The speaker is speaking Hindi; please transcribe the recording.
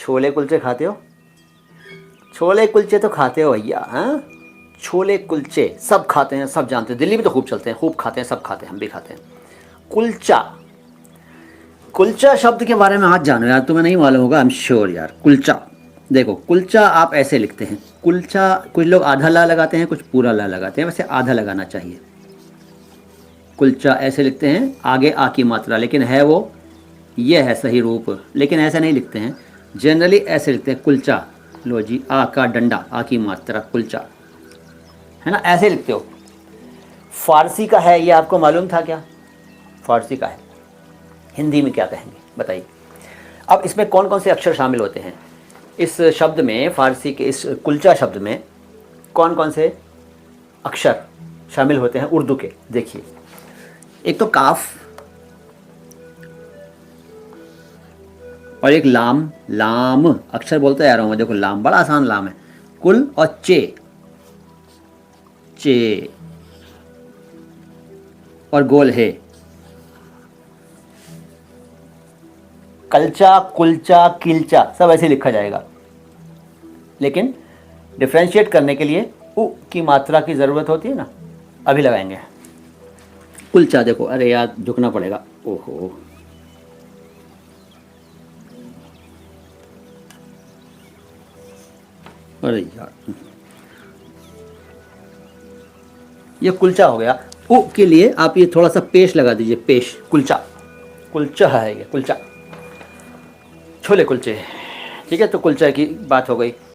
छोले कुलचे खाते हो? छोले कुलचे तो खाते हो भैया, हाँ। छोले कुलचे सब खाते हैं, सब जानते हैं, दिल्ली में तो खूब चलते हैं, खूब खाते हैं, सब खाते हैं, हम भी खाते हैं। कुलचा, कुलचा शब्द के बारे में आज जानो यार, तुम्हें नहीं मालूम होगा, आई एम श्योर यार। कुलचा, देखो कुलचा आप ऐसे लिखते हैं, कुलचा, कुछ लोग आधा ला लगाते हैं, कुछ पूरा ला लगाते हैं, वैसे आधा लगाना चाहिए। कुलचा ऐसे लिखते हैं, आगे आ की मात्रा, लेकिन है वो, ये है सही रूप, लेकिन ऐसे नहीं लिखते हैं, जनरली ऐसे लिखते हैं कुलचा। लो जी, आ का डंडा, आ की मात्रा, कुलचा, है ना, ऐसे लिखते हो। फारसी का है, ये आपको मालूम था क्या? फारसी का है, हिंदी में क्या कहेंगे बताइए। अब इसमें कौन कौन से अक्षर शामिल होते हैं इस शब्द में, फारसी के इस कुलचा शब्द में कौन कौन से अक्षर शामिल होते हैं उर्दू के? देखिए, एक तो काफ और एक लाम। लाम अक्षर बोलते जा रहा हूं मैं, देखो लाम बड़ा आसान लाम है। कुल और चे, चे और गोल है। कलचा, कुलचा, किलचा सब ऐसे लिखा जाएगा, लेकिन डिफ्रेंशिएट करने के लिए उ की मात्रा की ज़रूरत होती है ना, अभी लगाएंगे। कुलचा देखो, अरे यार झुकना पड़ेगा, ओहो, अरे यार, ये कुलचा हो गया। उ के लिए आप ये थोड़ा सा पेश लगा दीजिए, पेश, कुलचा, कुलचा है ये, कुलचा। छोले कुलचे, ठीक है, तो कुलचा की बात हो गई।